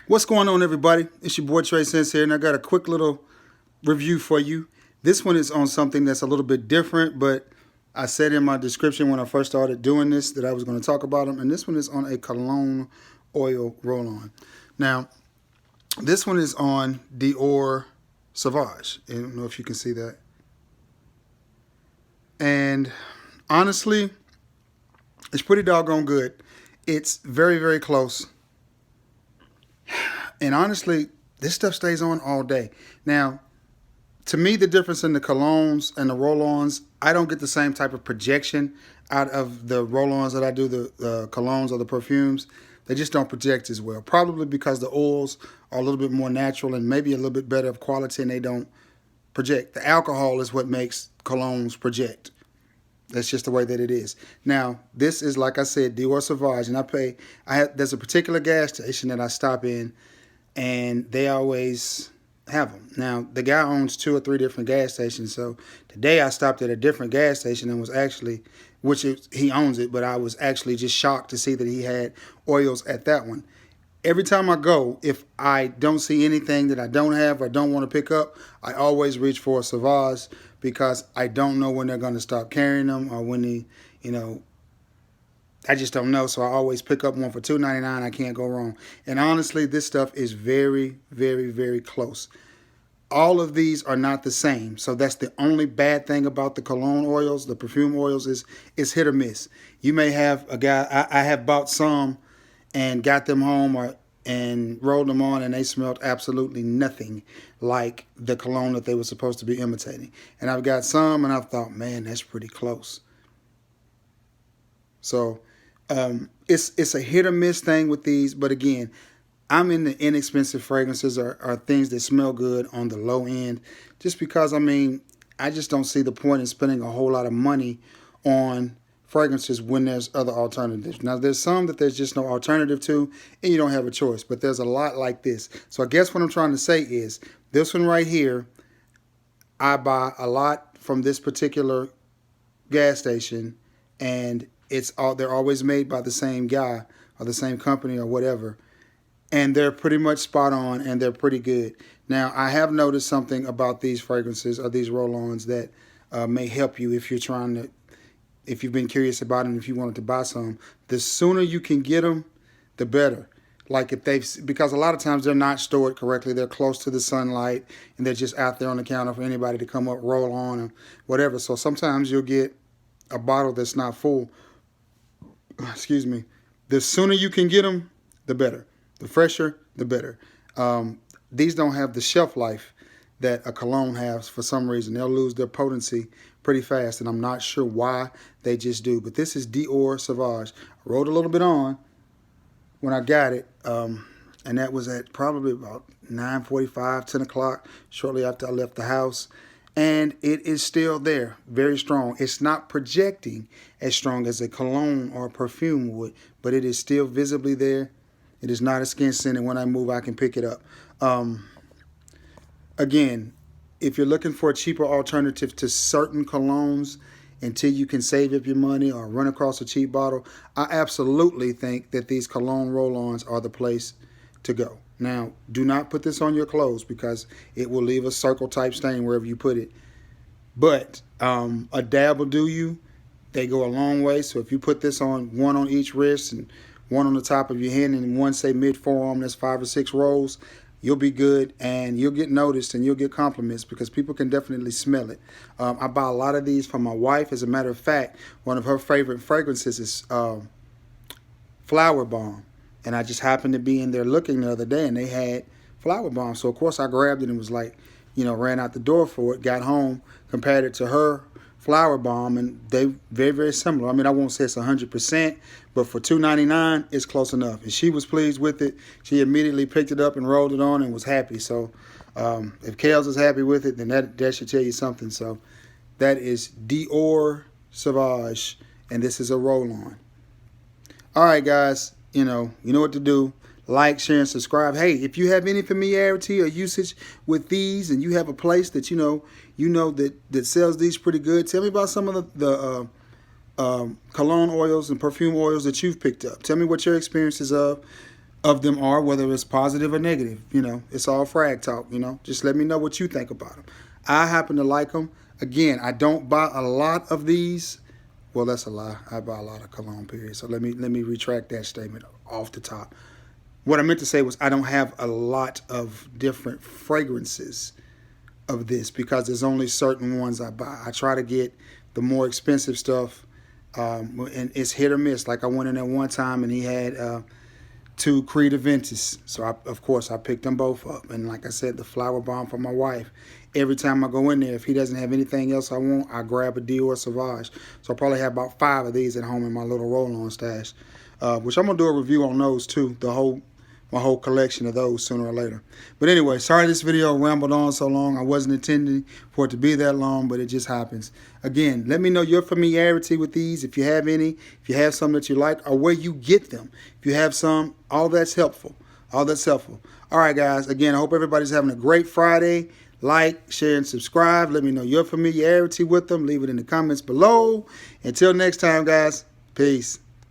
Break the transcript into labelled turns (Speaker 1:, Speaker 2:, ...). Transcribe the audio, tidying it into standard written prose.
Speaker 1: What's going on, everybody? It's your boy Trey Sense here, and I got a quick little review for you. This one is on something that's a little bit different, but I said in my description when I first started doing this that I was going to talk about them, and this one is on a cologne oil roll-on. Now, this one is on Dior Sauvage. I don't know if you can see that. And honestly, it's pretty doggone good. It's very, very close. And honestly, this stuff stays on all day. Now, to me, the difference in the colognes and the roll-ons, I don't get the same type of projection out of the roll-ons that I do, the colognes or the perfumes. They just don't project as well. Probably because the oils are a little bit more natural and maybe a little bit better of quality, and they don't project. The alcohol is what makes colognes project. That's just the way that it is. Now, this is, like I said, Dior Sauvage, and there's a particular gas station that I stop in, and they always have them. Now, the guy owns 2 or 3 different gas stations, so today I stopped at a different gas station and was actually, he owns it, but I was actually just shocked to see that he had oils at that one. Every time I go, if I don't see anything that I don't have or don't want to pick up, I always reach for a Sauvage because I don't know when they're going to stop carrying them or when I just don't know. So I always pick up one for $2.99. I can't go wrong. And honestly, this stuff is very, very, very close. All of these are not the same. So that's the only bad thing about the cologne oils, the perfume oils, is hit or miss. You may have a guy, I have bought some and got them home and rolled them on, and they smelled absolutely nothing like the cologne that they were supposed to be imitating. And I've got some, and I've thought, man, that's pretty close. So it's a hit or miss thing with these. But again, I'm in the inexpensive fragrances or things that smell good on the low end, just because, I just don't see the point in spending a whole lot of money on fragrances when there's other alternatives. Now, there's some that there's just no alternative to, and you don't have a choice, but there's a lot like this. So I guess what I'm trying to say is this one right here, I buy a lot from this particular gas station, and they're always made by the same guy or the same company or whatever, and they're pretty much spot on, and they're pretty good. Now, I have noticed something about these fragrances or these roll-ons that may help you if you've been curious about them, if you wanted to buy some. The sooner you can get them, the better. Like because a lot of times they're not stored correctly. They're close to the sunlight, and they're just out there on the counter for anybody to come up, roll on, or whatever. So sometimes you'll get a bottle that's not full. Excuse me. The sooner you can get them, the better. The fresher, the better. These don't have the shelf life that a cologne has for some reason. They'll lose their potency pretty fast, and I'm not sure why. They just do. But this is Dior Sauvage. I wrote a little bit on when I got it, and that was at probably about 9:45, 10 o'clock, shortly after I left the house. And it is still there, very strong. It's not projecting as strong as a cologne or a perfume would, but it is still visibly there. It is not a skin scent, and when I move, I can pick it up. Again, if you're looking for a cheaper alternative to certain colognes until you can save up your money or run across a cheap bottle, I absolutely think that these cologne roll-ons are the place to go. Now, do not put this on your clothes because it will leave a circle-type stain wherever you put it. But a dab will do you. They go a long way. So if you put this on, one on each wrist and one on the top of your hand and one, say, mid-forearm, that's 5 or 6 rolls, you'll be good, and you'll get noticed, and you'll get compliments because people can definitely smell it. I buy a lot of these from my wife. As a matter of fact, one of her favorite fragrances is Flower Bomb. And I just happened to be in there looking the other day, and they had Flower Bomb. So, of course, I grabbed it and was like, ran out the door for it, got home, compared it to her Flower Bomb, and they very, very similar. I won't say it's 100%, but for $2.99, it's close enough. And she was pleased with it. She immediately picked it up and rolled it on and was happy. So if Kels is happy with it, then that should tell you something. So that is Dior Sauvage, and this is a roll-on. All right, guys, you know what to do. Like, share, and subscribe. Hey, if you have any familiarity or usage with these, and you have a place that you know that sells these pretty good, tell me about some of the cologne oils and perfume oils that you've picked up. Tell me what your experiences of. of them are, whether it's positive or negative. It's all frag talk. Just let me know what you think about them. I happen to like them. Again, I don't buy a lot of these. Well, that's a lie. I buy a lot of cologne, period. So let me retract that statement off the top. What I meant to say was I don't have a lot of different fragrances of this because there's only certain ones I buy. I try to get the more expensive stuff, and it's hit or miss. Like I went in there one time and he had 2 Creed Aventus. So, of course, I picked them both up. And like I said, the flower bomb for my wife. Every time I go in there, if he doesn't have anything else I want, I grab a Dior Sauvage. So I probably have about 5 of these at home in my little roll-on stash, which I'm going to do a review on those too, my whole collection of those sooner or later. But anyway, sorry this video rambled on so long. I wasn't intending for it to be that long, but it just happens. Again, let me know your familiarity with these, if you have any, if you have some that you like, or where you get them. If you have some, all that's helpful. All that's helpful. All right, guys. Again, I hope everybody's having a great Friday. Like, share, and subscribe. Let me know your familiarity with them. Leave it in the comments below. Until next time, guys. Peace.